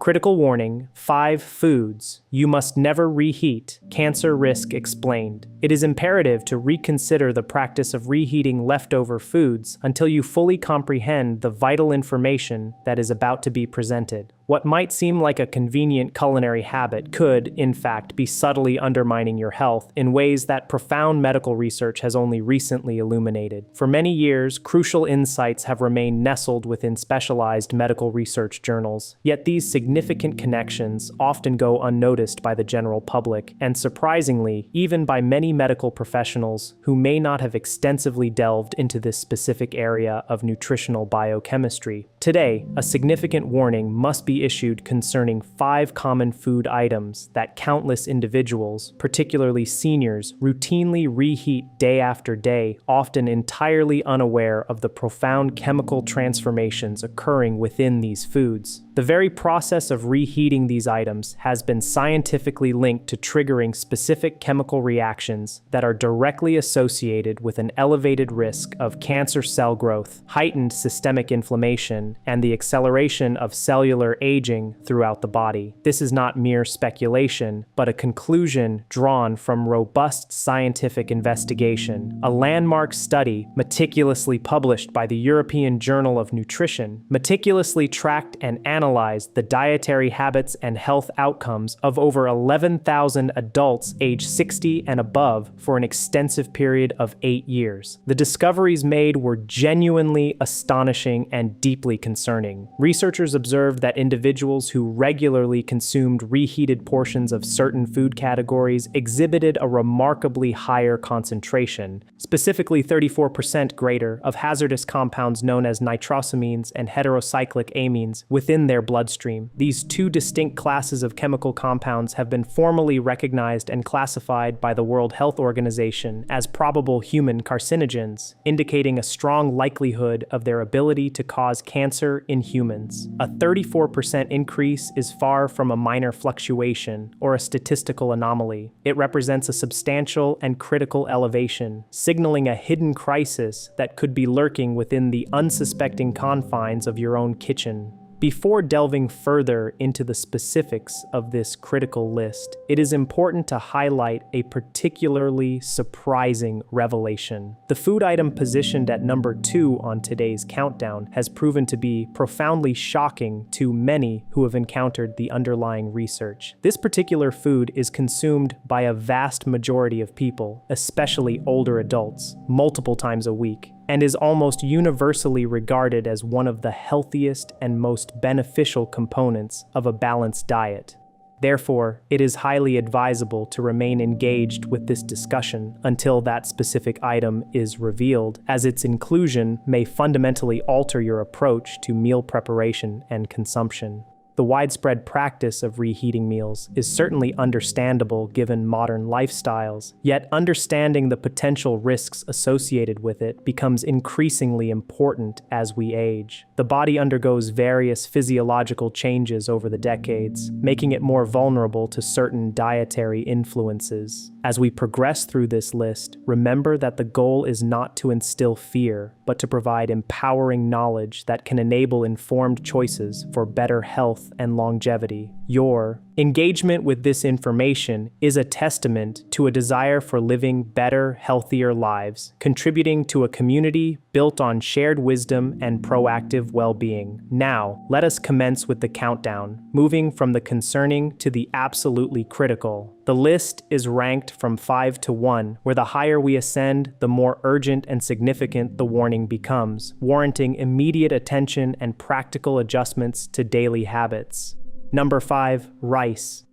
Critical warning: 5 foods you must never reheat. Cancer risk explained. It is imperative to reconsider the practice of reheating leftover foods until you fully comprehend the vital information that is about to be presented. What might seem like a convenient culinary habit could, in fact, be subtly undermining your health in ways that profound medical research has only recently illuminated. For many years, crucial insights have remained nestled within specialized medical research journals, yet these significant connections often go unnoticed by the general public, and surprisingly, even by many medical professionals who may not have extensively delved into this specific area of nutritional biochemistry. Today, a significant warning must be issued concerning 5 common food items that countless individuals, particularly seniors, routinely reheat day after day, often entirely unaware of the profound chemical transformations occurring within these foods. The very process of reheating these items has been scientifically linked to triggering specific chemical reactions that are directly associated with an elevated risk of cancer cell growth, heightened systemic inflammation, and the acceleration of cellular aging throughout the body. This is not mere speculation, but a conclusion drawn from robust scientific investigation. A landmark study, meticulously published by the European Journal of Nutrition, meticulously tracked and analyzed the dietary habits and health outcomes of over 11,000 adults aged 60 and above for an extensive period of 8 years. The discoveries made were genuinely astonishing and deeply concerning. Researchers observed that individuals who regularly consumed reheated portions of certain food categories exhibited a remarkably higher concentration, specifically 34% greater, of hazardous compounds known as nitrosamines and heterocyclic amines within their bloodstream. These 2 distinct classes of chemical compounds have been formally recognized and classified by the World Health Organization as probable human carcinogens, indicating a strong likelihood of their ability to cause cancer in humans. A 34% increase is far from a minor fluctuation or a statistical anomaly. It represents a substantial and critical elevation, signaling a hidden crisis that could be lurking within the unsuspecting confines of your own kitchen. Before delving further into the specifics of this critical list, it is important to highlight a particularly surprising revelation. The food item positioned at number 2 on today's countdown has proven to be profoundly shocking to many who have encountered the underlying research. This particular food is consumed by a vast majority of people, especially older adults, multiple times a week, and is almost universally regarded as one of the healthiest and most beneficial components of a balanced diet. Therefore, it is highly advisable to remain engaged with this discussion until that specific item is revealed, as its inclusion may fundamentally alter your approach to meal preparation and consumption. The widespread practice of reheating meals is certainly understandable given modern lifestyles, yet understanding the potential risks associated with it becomes increasingly important as we age. The body undergoes various physiological changes over the decades, making it more vulnerable to certain dietary influences. As we progress through this list, remember that the goal is not to instill fear, but to provide empowering knowledge that can enable informed choices for better health and longevity. Your engagement with this information is a testament to a desire for living better, healthier lives, contributing to a community built on shared wisdom and proactive well-being. Now, let us commence with the countdown, moving from the concerning to the absolutely critical. The list is ranked from 5 to 1, where the higher we ascend, the more urgent and significant the warning becomes, warranting immediate attention and practical adjustments to daily habits. Number 5, rice.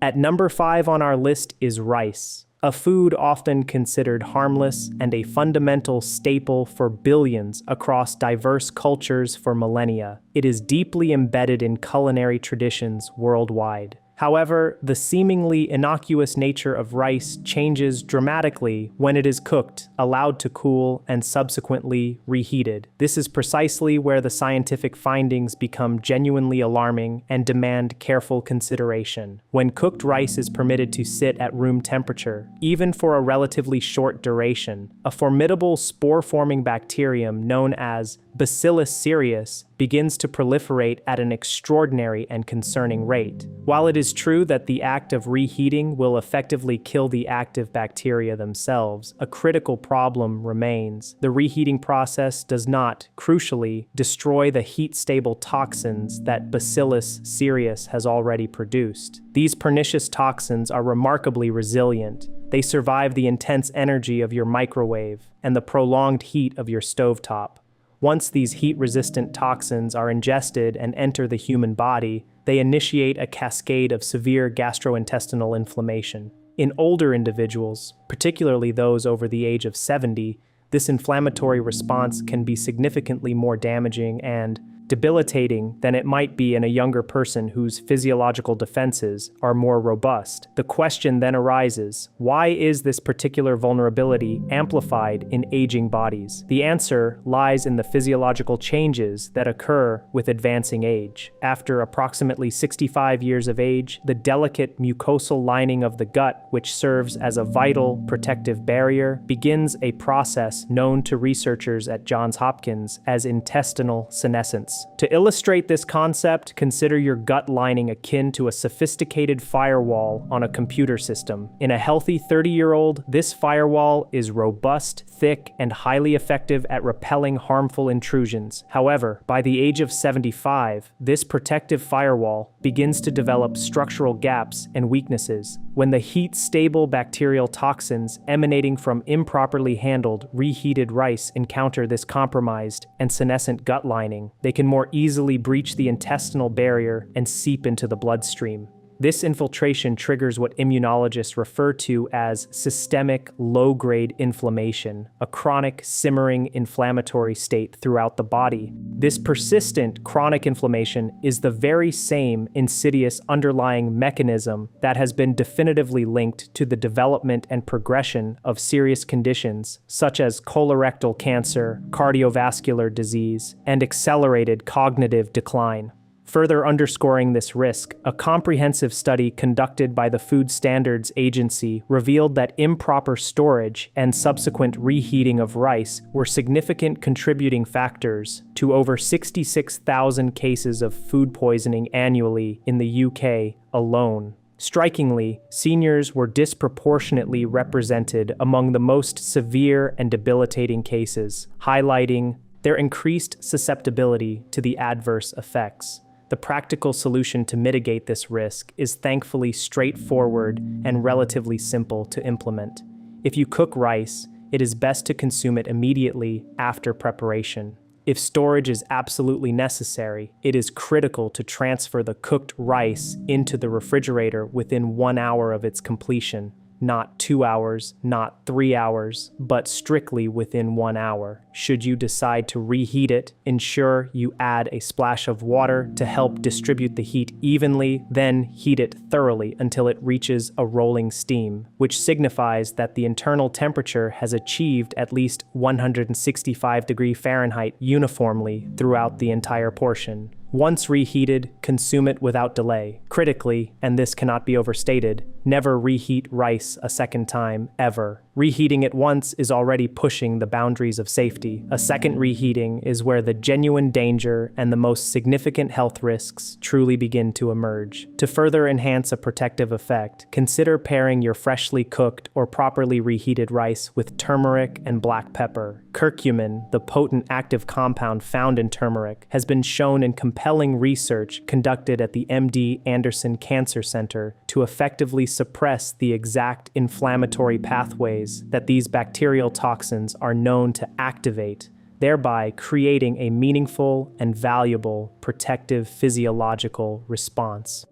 At number 5 on our list is rice, a food often considered harmless and a fundamental staple for billions across diverse cultures for millennia. It is deeply embedded in culinary traditions worldwide. However, the seemingly innocuous nature of rice changes dramatically when it is cooked, allowed to cool, and subsequently reheated. This is precisely where the scientific findings become genuinely alarming and demand careful consideration. When cooked rice is permitted to sit at room temperature, even for a relatively short duration, a formidable spore-forming bacterium known as Bacillus cereus begins to proliferate at an extraordinary and concerning rate. While it is true that the act of reheating will effectively kill the active bacteria themselves, a critical problem remains. The reheating process does not, crucially, destroy the heat-stable toxins that Bacillus cereus has already produced. These pernicious toxins are remarkably resilient. They survive the intense energy of your microwave and the prolonged heat of your stovetop. Once these heat-resistant toxins are ingested and enter the human body, they initiate a cascade of severe gastrointestinal inflammation. In older individuals, particularly those over the age of 70, this inflammatory response can be significantly more damaging and debilitating than it might be in a younger person whose physiological defenses are more robust. The question then arises, why is this particular vulnerability amplified in aging bodies? The answer lies in the physiological changes that occur with advancing age. After approximately 65 years of age, the delicate mucosal lining of the gut, which serves as a vital protective barrier, begins a process known to researchers at Johns Hopkins as intestinal senescence. To illustrate this concept, consider your gut lining akin to a sophisticated firewall on a computer system. In a healthy 30-year-old, this firewall is robust, thick, and highly effective at repelling harmful intrusions. However, by the age of 75, this protective firewall begins to develop structural gaps and weaknesses. When the heat-stable bacterial toxins emanating from improperly handled, reheated rice encounter this compromised and senescent gut lining, they can more easily breach the intestinal barrier and seep into the bloodstream. This infiltration triggers what immunologists refer to as systemic low-grade inflammation, a chronic, simmering inflammatory state throughout the body. This persistent chronic inflammation is the very same insidious underlying mechanism that has been definitively linked to the development and progression of serious conditions such as colorectal cancer, cardiovascular disease, and accelerated cognitive decline. Further underscoring this risk, a comprehensive study conducted by the Food Standards Agency revealed that improper storage and subsequent reheating of rice were significant contributing factors to over 66,000 cases of food poisoning annually in the UK alone. Strikingly, seniors were disproportionately represented among the most severe and debilitating cases, highlighting their increased susceptibility to the adverse effects. The practical solution to mitigate this risk is thankfully straightforward and relatively simple to implement. If you cook rice, it is best to consume it immediately after preparation. If storage is absolutely necessary, it is critical to transfer the cooked rice into the refrigerator within 1 hour of its completion. Not 2 hours, not 3 hours, but strictly within 1 hour. Should you decide to reheat it, ensure you add a splash of water to help distribute the heat evenly, then heat it thoroughly until it reaches a rolling steam, which signifies that the internal temperature has achieved at least 165 degrees Fahrenheit uniformly throughout the entire portion. Once reheated, consume it without delay. Critically, and this cannot be overstated, never reheat rice a second time, ever. Reheating it once is already pushing the boundaries of safety. A second reheating is where the genuine danger and the most significant health risks truly begin to emerge. To further enhance a protective effect, consider pairing your freshly cooked or properly reheated rice with turmeric and black pepper. Curcumin, the potent active compound found in turmeric, has been shown in compelling research conducted at the MD Anderson Cancer Center to effectively suppress the exact inflammatory pathways that these bacterial toxins are known to activate, thereby creating a meaningful and valuable protective physiological response.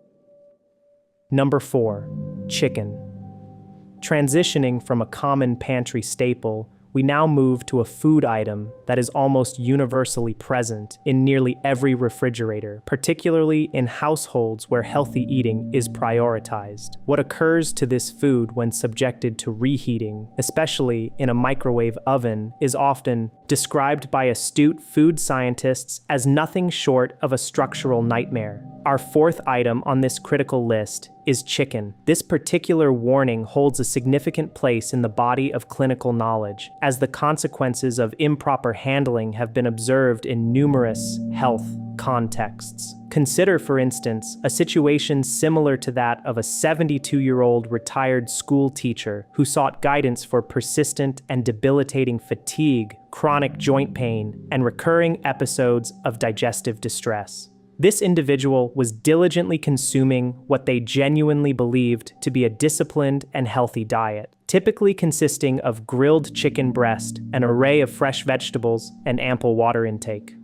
Number 4. Chicken. Transitioning from a common pantry staple, we now move to a food item that is almost universally present in nearly every refrigerator, particularly in households where healthy eating is prioritized. What occurs to this food when subjected to reheating, especially in a microwave oven, is often described by astute food scientists as nothing short of a structural nightmare. Our fourth item on this critical list is chicken. This particular warning holds a significant place in the body of clinical knowledge, as the consequences of improper handling have been observed in numerous health contexts. Consider, for instance, a situation similar to that of a 72-year-old retired school teacher who sought guidance for persistent and debilitating fatigue, chronic joint pain, and recurring episodes of digestive distress. This individual was diligently consuming what they genuinely believed to be a disciplined and healthy diet, typically consisting of grilled chicken breast, an array of fresh vegetables, and ample water intake.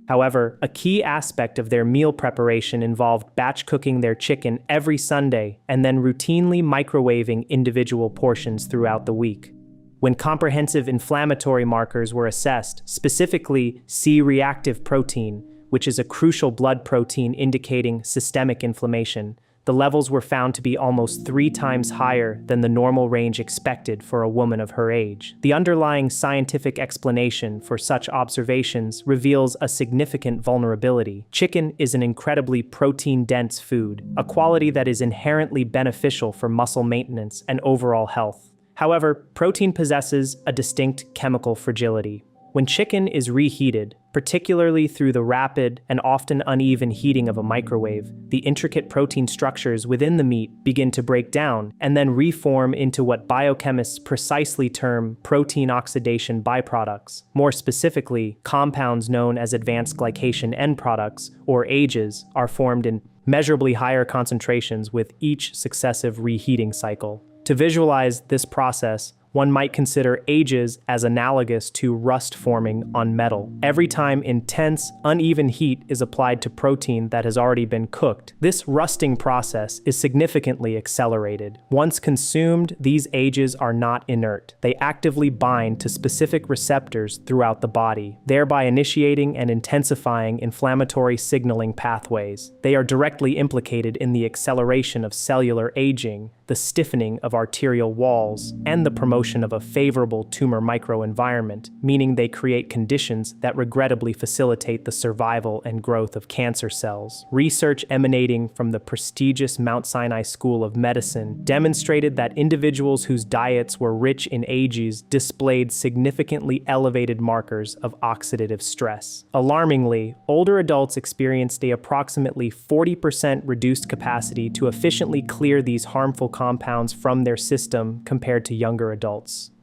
However, a key aspect of their meal preparation involved batch cooking their chicken every Sunday and then routinely microwaving individual portions throughout the week. When comprehensive inflammatory markers were assessed, specifically C-reactive protein, which is a crucial blood protein indicating systemic inflammation, the levels were found to be almost 3 times higher than the normal range expected for a woman of her age. The underlying scientific explanation for such observations reveals a significant vulnerability. Chicken is an incredibly protein-dense food, a quality that is inherently beneficial for muscle maintenance and overall health. However, protein possesses a distinct chemical fragility. When chicken is reheated, particularly through the rapid and often uneven heating of a microwave, the intricate protein structures within the meat begin to break down and then reform into what biochemists precisely term protein oxidation byproducts. More specifically, compounds known as advanced glycation end products, or AGEs, are formed in measurably higher concentrations with each successive reheating cycle. To visualize this process, one might consider AGEs as analogous to rust forming on metal. Every time intense, uneven heat is applied to protein that has already been cooked, this rusting process is significantly accelerated. Once consumed, these AGEs are not inert. They actively bind to specific receptors throughout the body, thereby initiating and intensifying inflammatory signaling pathways. They are directly implicated in the acceleration of cellular aging, the stiffening of arterial walls, and the promotion of a favorable tumor microenvironment, meaning they create conditions that regrettably facilitate the survival and growth of cancer cells. Research emanating from the prestigious Mount Sinai School of Medicine demonstrated that individuals whose diets were rich in AGEs displayed significantly elevated markers of oxidative stress. Alarmingly, older adults experienced an approximately 40% reduced capacity to efficiently clear these harmful compounds from their system compared to younger adults.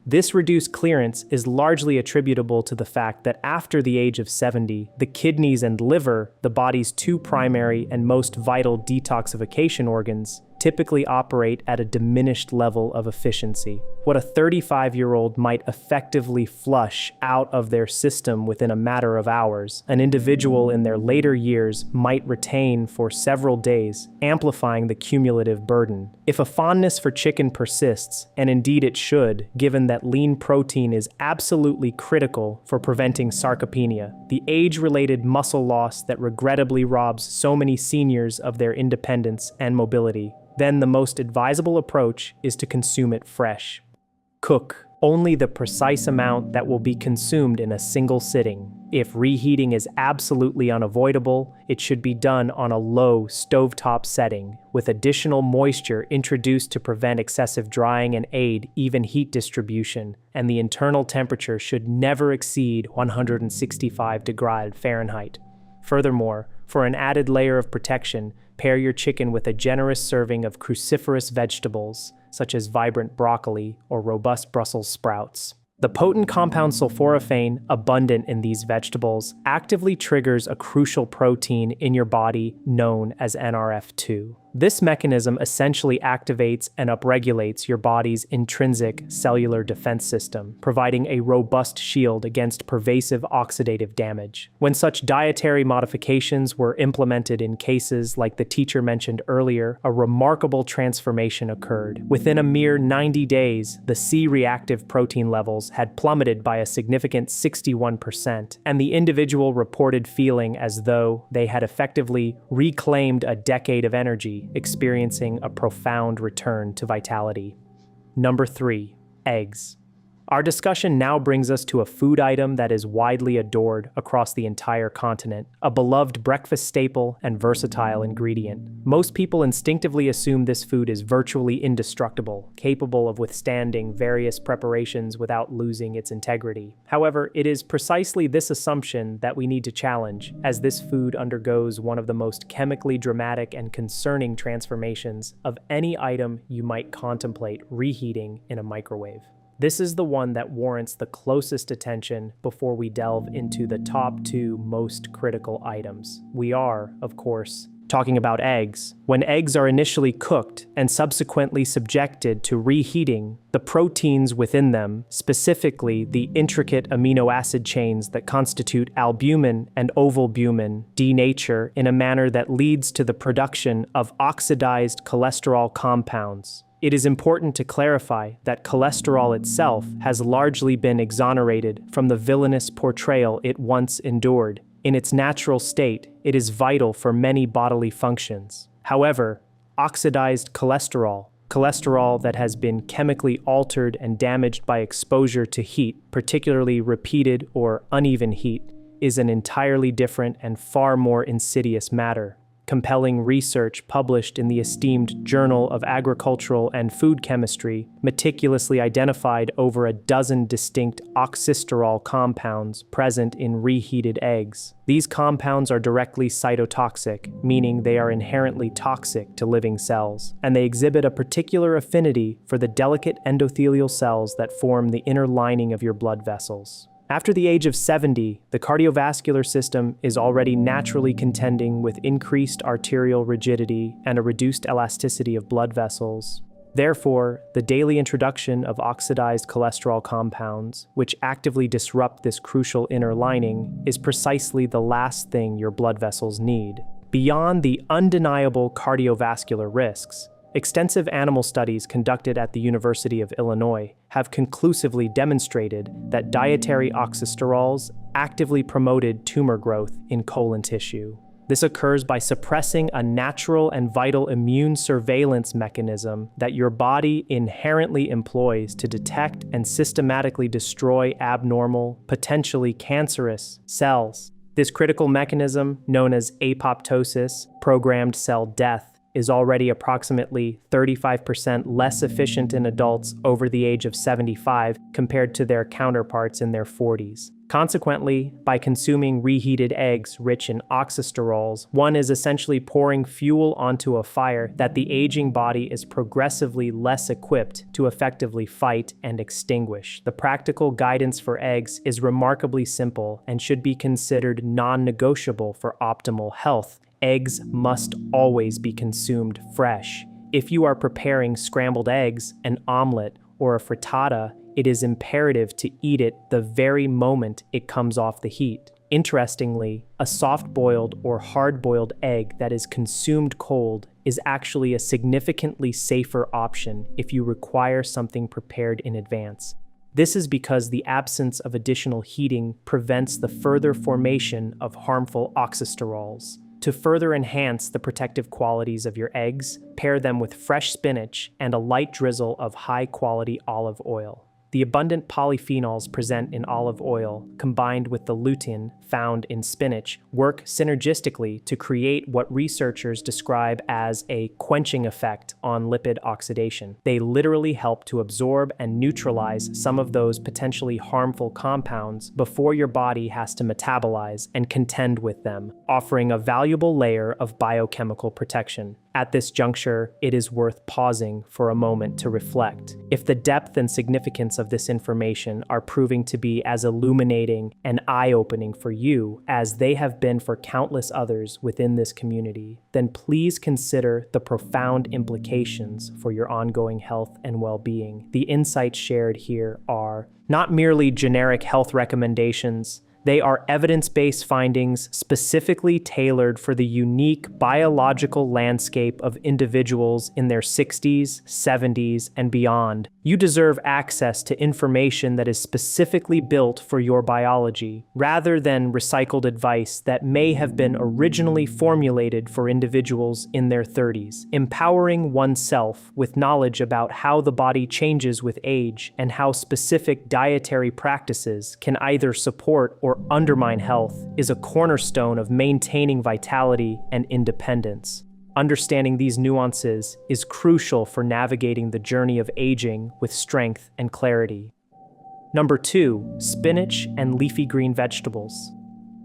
This reduced clearance is largely attributable to the fact that after the age of 70, the kidneys and liver, the body's 2 primary and most vital detoxification organs, typically operate at a diminished level of efficiency. What a 35-year-old might effectively flush out of their system within a matter of hours, an individual in their later years might retain for several days, amplifying the cumulative burden. If a fondness for chicken persists, and indeed it should, given that lean protein is absolutely critical for preventing sarcopenia, the age-related muscle loss that regrettably robs so many seniors of their independence and mobility, then the most advisable approach is to consume it fresh. Cook only the precise amount that will be consumed in a single sitting. If reheating is absolutely unavoidable, it should be done on a low stovetop setting, with additional moisture introduced to prevent excessive drying and aid even heat distribution, and the internal temperature should never exceed 165 degrees Fahrenheit. Furthermore, for an added layer of protection, pair your chicken with a generous serving of cruciferous vegetables, such as vibrant broccoli or robust Brussels sprouts. The potent compound sulforaphane, abundant in these vegetables, actively triggers a crucial protein in your body known as NRF2. This mechanism essentially activates and upregulates your body's intrinsic cellular defense system, providing a robust shield against pervasive oxidative damage. When such dietary modifications were implemented in cases like the teacher mentioned earlier, a remarkable transformation occurred. Within a mere 90 days, the C-reactive protein levels had plummeted by a significant 61%, and the individual reported feeling as though they had effectively reclaimed a decade of energy, experiencing a profound return to vitality. Number 3. Eggs. Our discussion now brings us to a food item that is widely adored across the entire continent, a beloved breakfast staple and versatile ingredient. Most people instinctively assume this food is virtually indestructible, capable of withstanding various preparations without losing its integrity. However, it is precisely this assumption that we need to challenge, as this food undergoes one of the most chemically dramatic and concerning transformations of any item you might contemplate reheating in a microwave. This is the one that warrants the closest attention before we delve into the top two most critical items. We are, of course, talking about eggs. When eggs are initially cooked and subsequently subjected to reheating, the proteins within them, specifically the intricate amino acid chains that constitute albumin and ovalbumin, denature in a manner that leads to the production of oxidized cholesterol compounds. It is important to clarify that cholesterol itself has largely been exonerated from the villainous portrayal it once endured. In its natural state, it is vital for many bodily functions. However, oxidized cholesterol that has been chemically altered and damaged by exposure to heat, particularly repeated or uneven heat, is an entirely different and far more insidious matter. Compelling research published in the esteemed Journal of Agricultural and Food Chemistry meticulously identified over a dozen distinct oxysterol compounds present in reheated eggs. These compounds are directly cytotoxic, meaning they are inherently toxic to living cells, and they exhibit a particular affinity for the delicate endothelial cells that form the inner lining of your blood vessels. After the age of 70, the cardiovascular system is already naturally contending with increased arterial rigidity and a reduced elasticity of blood vessels. Therefore, the daily introduction of oxidized cholesterol compounds, which actively disrupt this crucial inner lining, is precisely the last thing your blood vessels need. Beyond the undeniable cardiovascular risks, extensive animal studies conducted at the University of Illinois have conclusively demonstrated that dietary oxysterols actively promoted tumor growth in colon tissue. This occurs by suppressing a natural and vital immune surveillance mechanism that your body inherently employs to detect and systematically destroy abnormal, potentially cancerous cells. This critical mechanism, known as apoptosis, programmed cell death, is already approximately 35% less efficient in adults over the age of 75 compared to their counterparts in their 40s. Consequently, by consuming reheated eggs rich in oxysterols, one is essentially pouring fuel onto a fire that the aging body is progressively less equipped to effectively fight and extinguish. The practical guidance for eggs is remarkably simple and should be considered non-negotiable for optimal health. Eggs must always be consumed fresh. If you are preparing scrambled eggs, an omelet, or a frittata, it is imperative to eat it the very moment it comes off the heat. Interestingly, a soft-boiled or hard-boiled egg that is consumed cold is actually a significantly safer option if you require something prepared in advance. This is because the absence of additional heating prevents the further formation of harmful oxysterols. To further enhance the protective qualities of your eggs, pair them with fresh spinach and a light drizzle of high-quality olive oil. The abundant polyphenols present in olive oil, combined with the lutein found in spinach, work synergistically to create what researchers describe as a quenching effect on lipid oxidation. They literally help to absorb and neutralize some of those potentially harmful compounds before your body has to metabolize and contend with them, offering a valuable layer of biochemical protection. At this juncture, it is worth pausing for a moment to reflect. If the depth and significance of this information are proving to be as illuminating and eye-opening for you as they have been for countless others within this community, then please consider the profound implications for your ongoing health and well-being. The insights shared here are not merely generic health recommendations. They are evidence-based findings specifically tailored for the unique biological landscape of individuals in their 60s, 70s, and beyond. You deserve access to information that is specifically built for your biology, rather than recycled advice that may have been originally formulated for individuals in their 30s. Empowering oneself with knowledge about how the body changes with age and how specific dietary practices can either support or undermine health is a cornerstone of maintaining vitality and independence. Understanding these nuances is crucial for navigating the journey of aging with strength and clarity. Number 2, spinach and leafy green vegetables.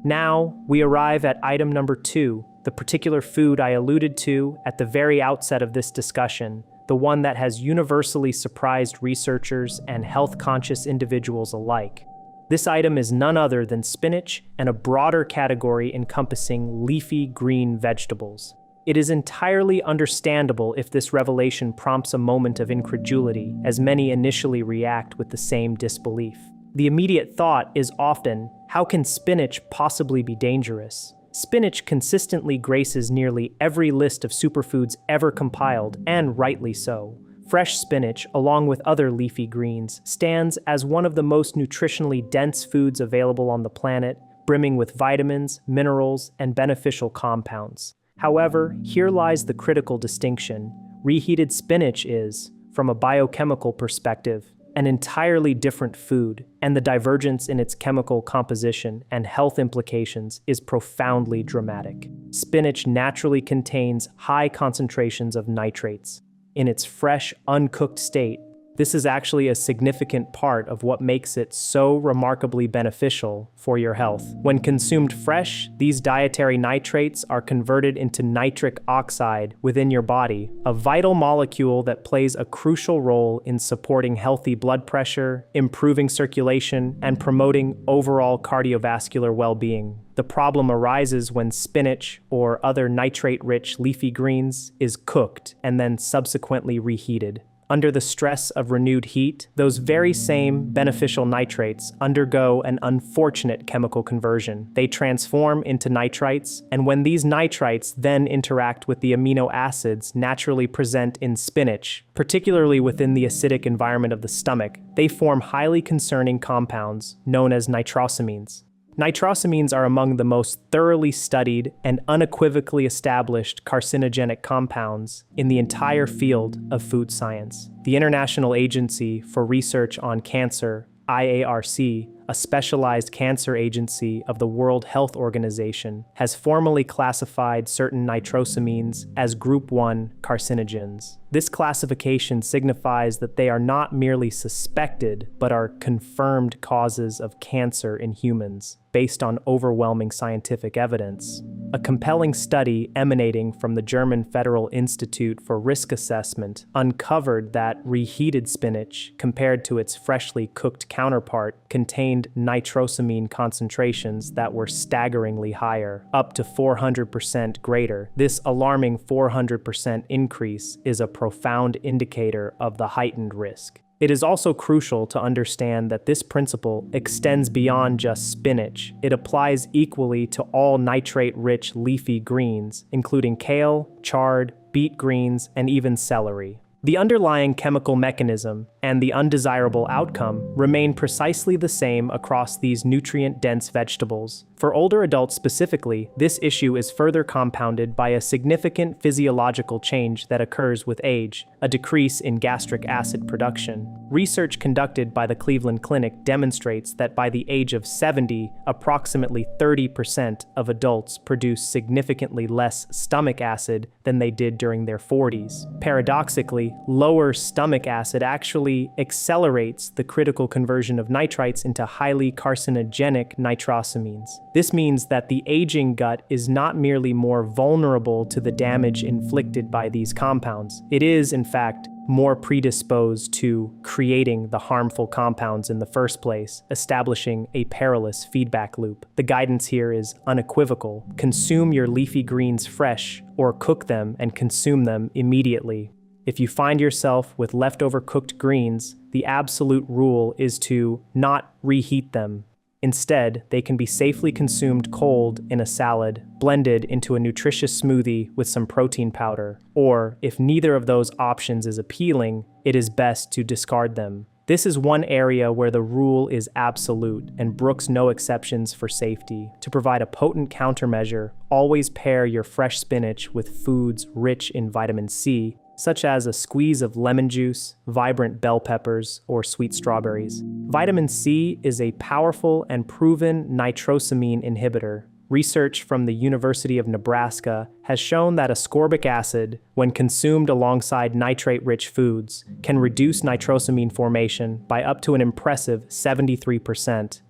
Now, we arrive at item number 2, the particular food I alluded to at the very outset of this discussion, the one that has universally surprised researchers and health-conscious individuals alike. This item is none other than spinach and a broader category encompassing leafy green vegetables. It is entirely understandable if this revelation prompts a moment of incredulity, as many initially react with the same disbelief. The immediate thought is often, how can spinach possibly be dangerous? Spinach consistently graces nearly every list of superfoods ever compiled, and rightly so. Fresh spinach, along with other leafy greens, stands as one of the most nutritionally dense foods available on the planet, brimming with vitamins, minerals, and beneficial compounds. However, here lies the critical distinction. Reheated spinach is, from a biochemical perspective, an entirely different food, and the divergence in its chemical composition and health implications is profoundly dramatic. Spinach naturally contains high concentrations of nitrates. In its fresh, uncooked state, this is actually a significant part of what makes it so remarkably beneficial for your health. When consumed fresh, these dietary nitrates are converted into nitric oxide within your body, a vital molecule that plays a crucial role in supporting healthy blood pressure, improving circulation, and promoting overall cardiovascular well-being. The problem arises when spinach or other nitrate-rich leafy greens is cooked and then subsequently reheated. Under the stress of renewed heat, those very same beneficial nitrates undergo an unfortunate chemical conversion. They transform into nitrites, and when these nitrites then interact with the amino acids naturally present in spinach, particularly within the acidic environment of the stomach, they form highly concerning compounds known as nitrosamines. Nitrosamines are among the most thoroughly studied and unequivocally established carcinogenic compounds in the entire field of food science. The International Agency for Research on Cancer, IARC, a specialized cancer agency of the World Health Organization, has formally classified certain nitrosamines as Group 1 carcinogens. This classification signifies that they are not merely suspected, but are confirmed causes of cancer in humans, based on overwhelming scientific evidence. A compelling study emanating from the German Federal Institute for Risk Assessment uncovered that reheated spinach, compared to its freshly cooked counterpart, contained nitrosamine concentrations that were staggeringly higher, up to 400% greater. This alarming 400% increase is a profound indicator of the heightened risk. It is also crucial to understand that this principle extends beyond just spinach. It applies equally to all nitrate-rich leafy greens, including kale, chard, beet greens, and even celery. The underlying chemical mechanism and the undesirable outcome remain precisely the same across these nutrient-dense vegetables. For older adults specifically, this issue is further compounded by a significant physiological change that occurs with age, a decrease in gastric acid production. Research conducted by the Cleveland Clinic demonstrates that by the age of 70, approximately 30% of adults produce significantly less stomach acid than they did during their 40s. Paradoxically, lower stomach acid actually accelerates the critical conversion of nitrites into highly carcinogenic nitrosamines. This means that the aging gut is not merely more vulnerable to the damage inflicted by these compounds. It is, in fact, more predisposed to creating the harmful compounds in the first place, establishing a perilous feedback loop. The guidance here is unequivocal. Consume your leafy greens fresh, or cook them and consume them immediately. If you find yourself with leftover cooked greens, the absolute rule is to not reheat them. Instead, they can be safely consumed cold in a salad, blended into a nutritious smoothie with some protein powder, or, if neither of those options is appealing, it is best to discard them. This is one area where the rule is absolute and brooks no exceptions for safety. To provide a potent countermeasure, always pair your fresh spinach with foods rich in vitamin C, such as a squeeze of lemon juice, vibrant bell peppers, or sweet strawberries. Vitamin C is a powerful and proven nitrosamine inhibitor. Research from the University of Nebraska has shown that ascorbic acid, when consumed alongside nitrate-rich foods, can reduce nitrosamine formation by up to an impressive 73%.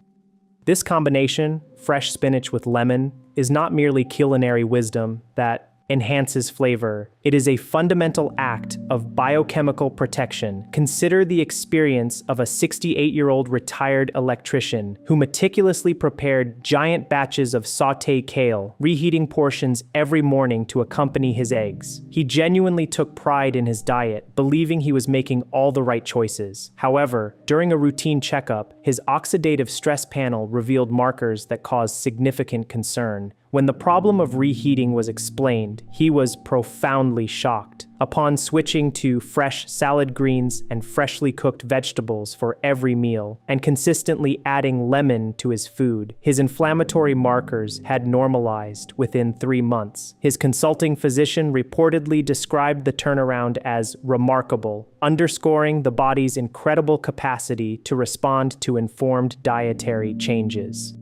This combination, fresh spinach with lemon, is not merely culinary wisdom that enhances flavor. It is a fundamental act of biochemical protection. Consider the experience of a 68-year-old retired electrician who meticulously prepared giant batches of sauté kale, reheating portions every morning to accompany his eggs. He genuinely took pride in his diet, believing he was making all the right choices. However, during a routine checkup, his oxidative stress panel revealed markers that caused significant concern. When the problem of reheating was explained, he was profoundly shocked. Upon switching to fresh salad greens and freshly cooked vegetables for every meal, and consistently adding lemon to his food, his inflammatory markers had normalized within 3 months. His consulting physician reportedly described the turnaround as remarkable, underscoring the body's incredible capacity to respond to informed dietary changes.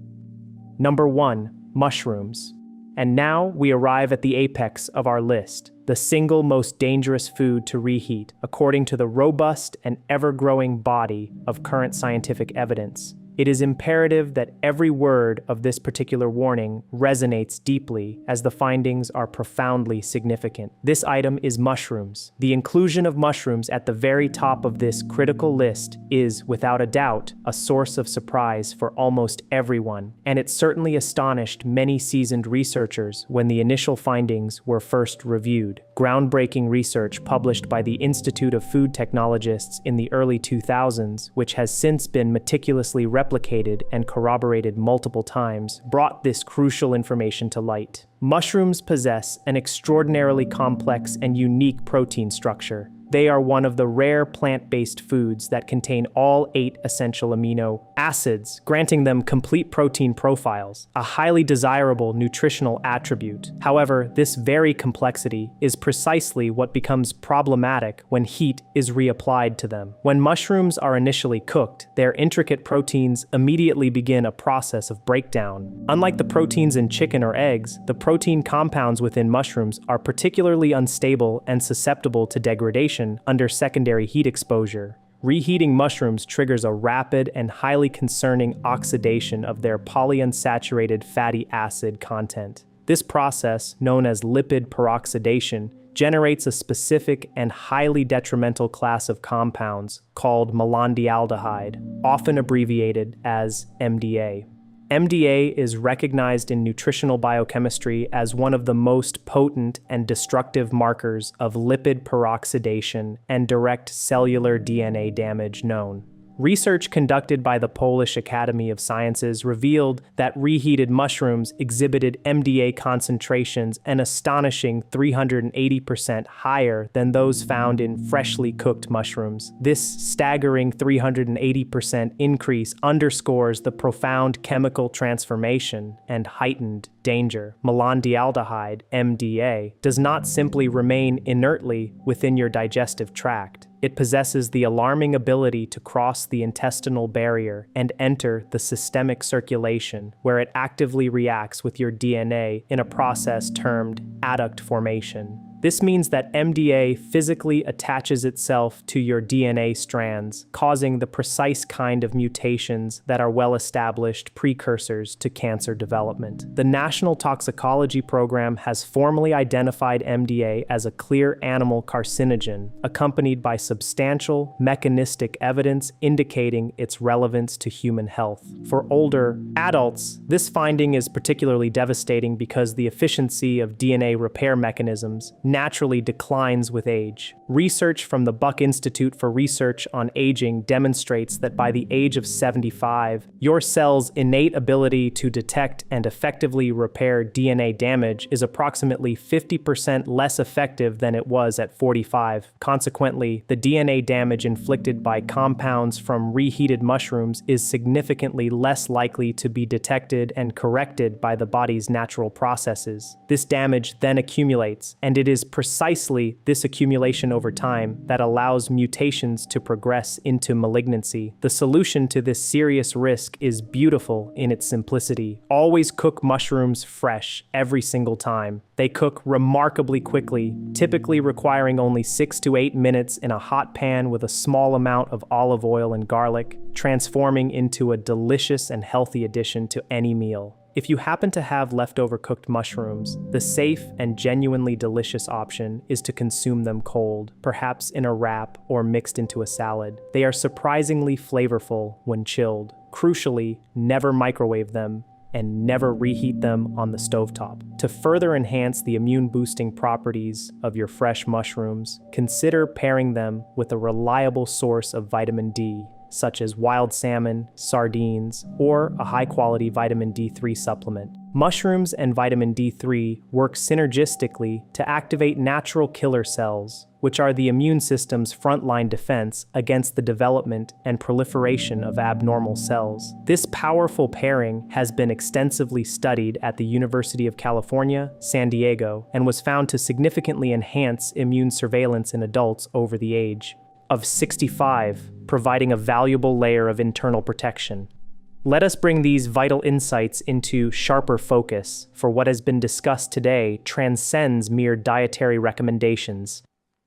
Number 1. Mushrooms. And now we arrive at the apex of our list, the single most dangerous food to reheat, according to the robust and ever-growing body of current scientific evidence. It is imperative that every word of this particular warning resonates deeply, as the findings are profoundly significant. This item is mushrooms. The inclusion of mushrooms at the very top of this critical list is, without a doubt, a source of surprise for almost everyone, and it certainly astonished many seasoned researchers when the initial findings were first reviewed. Groundbreaking research published by the Institute of Food Technologists in the early 2000s, which has since been meticulously replicated and corroborated multiple times, brought this crucial information to light. Mushrooms possess an extraordinarily complex and unique protein structure. They are one of the rare plant-based foods that contain all 8 essential amino acids, granting them complete protein profiles, a highly desirable nutritional attribute. However, this very complexity is precisely what becomes problematic when heat is reapplied to them. When mushrooms are initially cooked, their intricate proteins immediately begin a process of breakdown. Unlike the proteins in chicken or eggs, the protein compounds within mushrooms are particularly unstable and susceptible to degradation under secondary heat exposure. Reheating mushrooms triggers a rapid and highly concerning oxidation of their polyunsaturated fatty acid content. This process, known as lipid peroxidation, generates a specific and highly detrimental class of compounds called malondialdehyde, often abbreviated as MDA. MDA is recognized in nutritional biochemistry as one of the most potent and destructive markers of lipid peroxidation and direct cellular DNA damage known. Research conducted by the Polish Academy of Sciences revealed that reheated mushrooms exhibited MDA concentrations an astonishing 380% higher than those found in freshly cooked mushrooms. This staggering 380% increase underscores the profound chemical transformation and heightened danger. Malondialdehyde, MDA, does not simply remain inertly within your digestive tract. It possesses the alarming ability to cross the intestinal barrier and enter the systemic circulation, where it actively reacts with your DNA in a process termed adduct formation. This means that MDA physically attaches itself to your DNA strands, causing the precise kind of mutations that are well-established precursors to cancer development. The National Toxicology Program has formally identified MDA as a clear animal carcinogen, accompanied by substantial mechanistic evidence indicating its relevance to human health. For older adults, this finding is particularly devastating because the efficiency of DNA repair mechanisms naturally declines with age. Research from the Buck Institute for Research on Aging demonstrates that by the age of 75, your cell's innate ability to detect and effectively repair DNA damage is approximately 50% less effective than it was at 45. Consequently, the DNA damage inflicted by compounds from reheated mushrooms is significantly less likely to be detected and corrected by the body's natural processes. This damage then accumulates, and it is precisely this accumulation over time that allows mutations to progress into malignancy. The solution to this serious risk is beautiful in its simplicity. Always cook mushrooms fresh every single time. They cook remarkably quickly, typically requiring only 6 to 8 minutes in a hot pan with a small amount of olive oil and garlic, transforming into a delicious and healthy addition to any meal. If you happen to have leftover cooked mushrooms, the safe and genuinely delicious option is to consume them cold, perhaps in a wrap or mixed into a salad. They are surprisingly flavorful when chilled. Crucially, never microwave them and never reheat them on the stovetop. To further enhance the immune-boosting properties of your fresh mushrooms, consider pairing them with a reliable source of vitamin D, such as wild salmon, sardines, or a high-quality vitamin D3 supplement. Mushrooms and vitamin D3 work synergistically to activate natural killer cells, which are the immune system's frontline defense against the development and proliferation of abnormal cells. This powerful pairing has been extensively studied at the University of California, San Diego, and was found to significantly enhance immune surveillance in adults over the age of 65, providing a valuable layer of internal protection. Let us bring these vital insights into sharper focus, for what has been discussed today transcends mere dietary recommendations.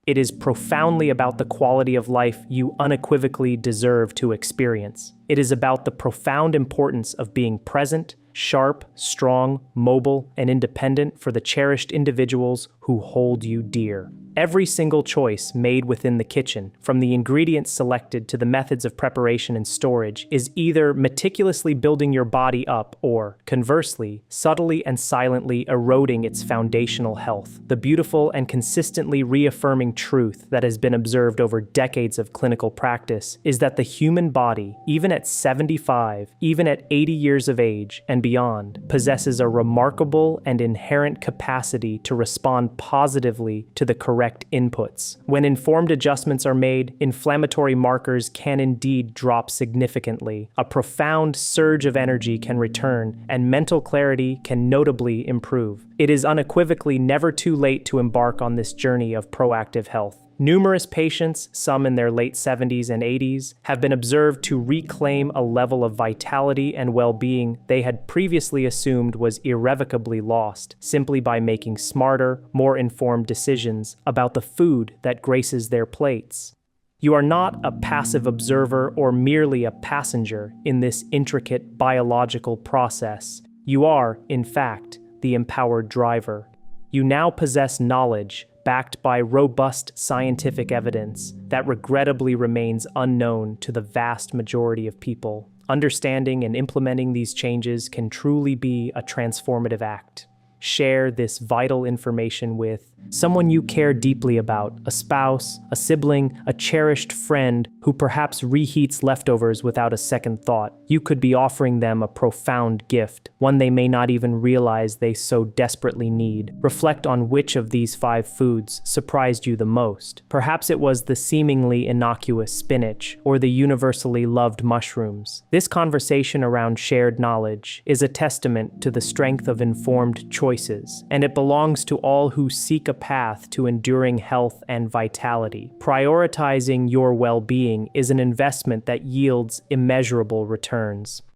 It is profoundly about the quality of life you unequivocally deserve to experience. It is about the profound importance of being present, sharp, strong, mobile, and independent for the cherished individuals who hold you dear. Every single choice made within the kitchen, from the ingredients selected to the methods of preparation and storage, is either meticulously building your body up or, conversely, subtly and silently eroding its foundational health. The beautiful and consistently reaffirming truth that has been observed over decades of clinical practice is that the human body, even at 75, even at 80 years of age and beyond, possesses a remarkable and inherent capacity to respond positively to the correct inputs. When informed adjustments are made, inflammatory markers can indeed drop significantly. A profound surge of energy can return, and mental clarity can notably improve. It is unequivocally never too late to embark on this journey of proactive health. Numerous patients, some in their late 70s and 80s, have been observed to reclaim a level of vitality and well-being they had previously assumed was irrevocably lost, simply by making smarter, more informed decisions about the food that graces their plates. You are not a passive observer or merely a passenger in this intricate biological process. You are, in fact, the empowered driver. You now possess knowledge backed by robust scientific evidence that regrettably remains unknown to the vast majority of people. Understanding and implementing these changes can truly be a transformative act. Share this vital information with someone you care deeply about, a spouse, a sibling, a cherished friend who perhaps reheats leftovers without a second thought. You could be offering them a profound gift, one they may not even realize they so desperately need. Reflect on which of these 5 foods surprised you the most. Perhaps it was the seemingly innocuous spinach or the universally loved mushrooms. This conversation around shared knowledge is a testament to the strength of informed choices, and it belongs to all who seek a path to enduring health and vitality. Prioritizing your well-being is an investment that yields immeasurable returns.